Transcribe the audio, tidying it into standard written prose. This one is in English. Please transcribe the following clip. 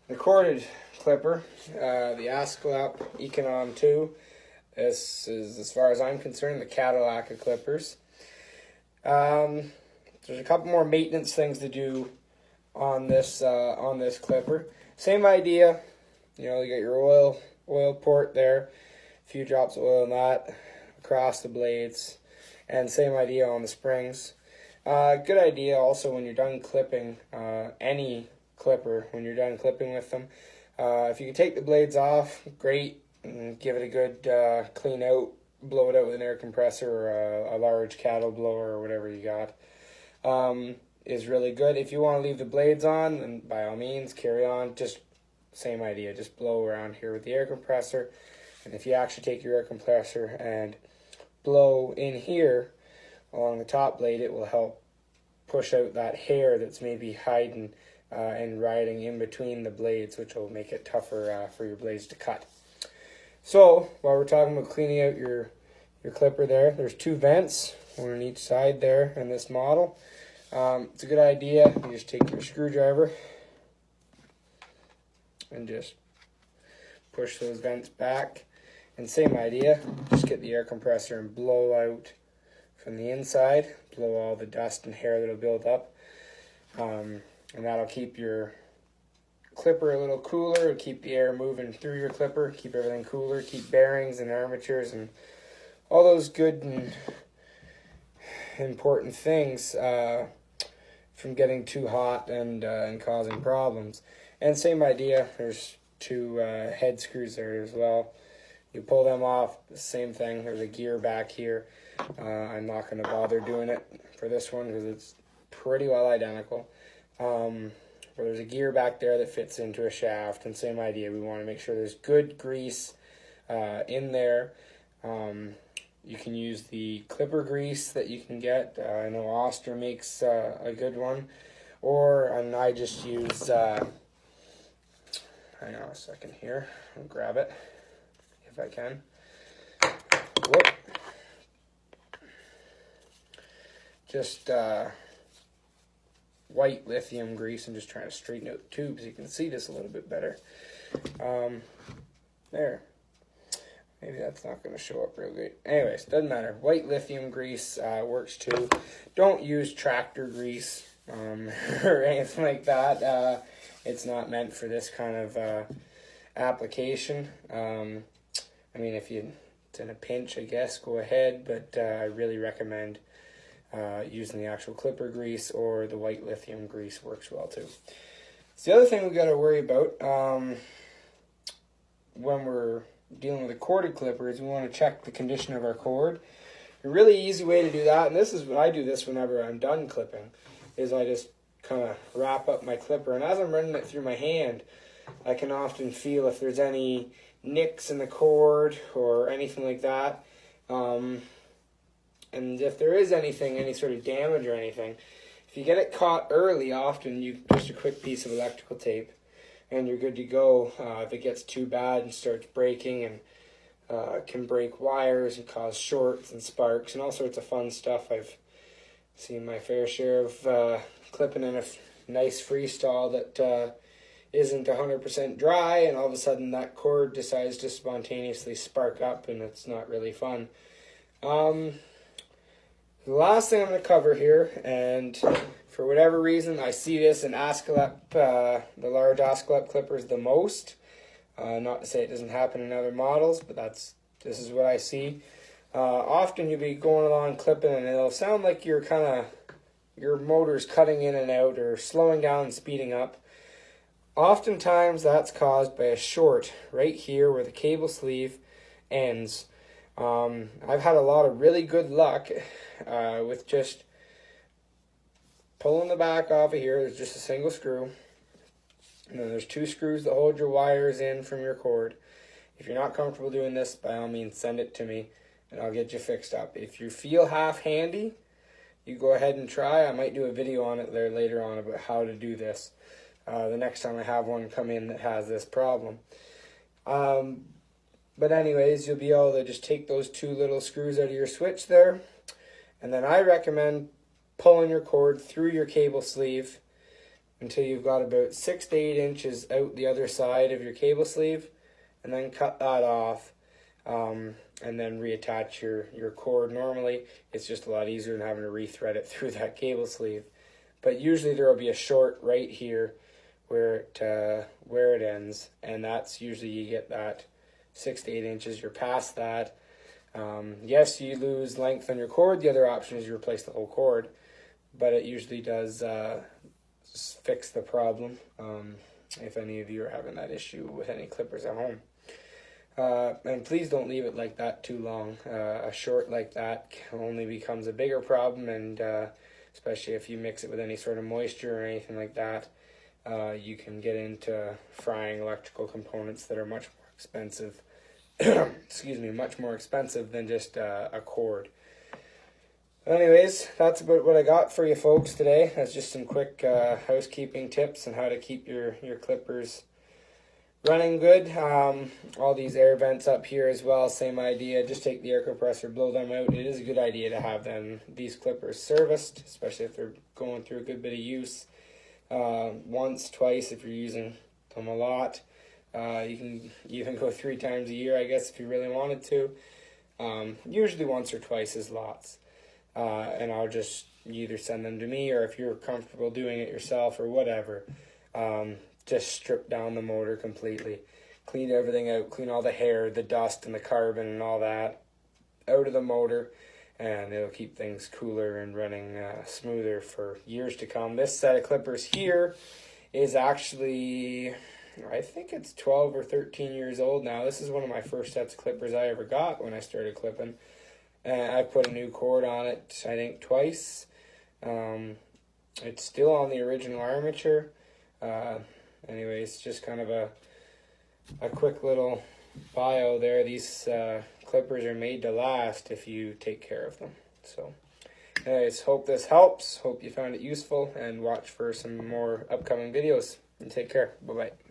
The corded clipper, the Ascalap Econom 2. This is, as far as I'm concerned, the Cadillac of clippers. There's a couple more maintenance things to do on this clipper. Same idea, you got your oil port there, a few drops of oil in that across the blades, and same idea on the springs. Good idea also when you're done clipping any clipper, when you're done clipping with them. If you can take the blades off, great, and give it a good clean out, blow it out with an air compressor or a large cattle blower or whatever you got, is really good. If you want to leave the blades on, then by all means, carry on. Just same idea, just blow around here with the air compressor. And if you actually take your air compressor and blow in here along the top blade, it will help push out that hair that's maybe hiding and riding in between the blades, which will make it tougher for your blades to cut. So while we're talking about cleaning out your clipper there's two vents, one on each side there in this model. It's a good idea. You just take your screwdriver and just push those vents back. And same idea, just get the air compressor and blow out from the inside, blow all the dust and hair that'll build up. And that'll keep your clipper a little cooler, keep the air moving through your clipper, keep everything cooler, keep bearings and armatures and all those good and important things from getting too hot and causing problems. And same idea, there's two head screws there as well. You pull them off, same thing, there's a gear back here. I'm not going to bother doing it for this one because it's pretty well identical. There's a gear back there that fits into a shaft, and same idea, we want to make sure there's good grease in there. You can use the clipper grease that you can get. I know Oster makes a good one, and I just use, hang on a second here, I'll grab it if I can. Whoop. Just white lithium grease. I'm just trying to straighten out the tube so you can see this a little bit better. There. Maybe that's not going to show up real good. Anyways, doesn't matter. White lithium grease works too. Don't use tractor grease or anything like that. It's not meant for this kind of application. I mean, if it's in a pinch, I guess, go ahead, but I really recommend using the actual clipper grease, or the white lithium grease works well too. So the other thing we got to worry about when we're dealing with a corded clipper is we want to check the condition of our cord. A really easy way to do that, and this is when I do this whenever I'm done clipping, is I just kind of wrap up my clipper, and as I'm running it through my hand, I can often feel if there's any nicks in the cord or anything like that. And if there is anything, any sort of damage or anything, if you get it caught early, often you just a quick piece of electrical tape and you're good to go. If it gets too bad and starts breaking and can break wires and cause shorts and sparks and all sorts of fun stuff. I've seen my fair share of clipping in a nice freestall that isn't 100% dry, and all of a sudden that cord decides to spontaneously spark up, and it's not really fun. The last thing I'm going to cover here, and for whatever reason I see this in Ascalap, the large Ascalap clippers the most. Not to say it doesn't happen in other models, but this is what I see. Often you'll be going along clipping and it'll sound like your motor's cutting in and out or slowing down and speeding up. Oftentimes that's caused by a short right here where the cable sleeve ends. I've had a lot of really good luck with just pulling the back off of here. There's just a single screw, and then there's two screws that hold your wires in from your cord. If you're not comfortable doing this, by all means send it to me and I'll get you fixed up. If you feel half handy, you go ahead and try. I might do a video on it there later on about how to do this the next time I have one come in that has this problem. But anyways, you'll be able to just take those two little screws out of your switch there. And then I recommend pulling your cord through your cable sleeve until you've got about 6 to 8 inches out the other side of your cable sleeve, and then cut that off, and then reattach your cord. Normally it's just a lot easier than having to rethread it through that cable sleeve, but usually there will be a short right here where it ends, and that's usually, you get that 6 to 8 inches. You're past that. Yes, you lose length on your cord. The other option is you replace the whole cord, but it usually does fix the problem, if any of you are having that issue with any clippers at home. And please don't leave it like that too long. A short like that only becomes a bigger problem, and especially if you mix it with any sort of moisture or anything like that, you can get into frying electrical components that are much more expensive. Excuse me, much more expensive than just a cord. Anyways, that's about what I got for you folks today. That's just some quick housekeeping tips on how to keep your clippers running good. All these air vents up here as well, same idea. Just take the air compressor, blow them out. It is a good idea to have these clippers serviced, especially if they're going through a good bit of use. Once, twice if you're using them a lot. You can even go 3 times a year, I guess, if you really wanted to. Usually once or twice is lots. And I'll just either send them to me, or if you're comfortable doing it yourself or whatever, just strip down the motor completely. Clean everything out, clean all the hair, the dust and the carbon and all that out of the motor, and it'll keep things cooler and running smoother for years to come. This set of clippers here is actually, I think it's 12 or 13 years old now. This is one of my first sets of clippers I ever got when I started clipping. And I put a new cord on it, I think, twice. It's still on the original armature. Anyways, just kind of a quick little bio there. These clippers are made to last if you take care of them. So, anyways, hope this helps. Hope you found it useful, and watch for some more upcoming videos. And take care. Bye-bye.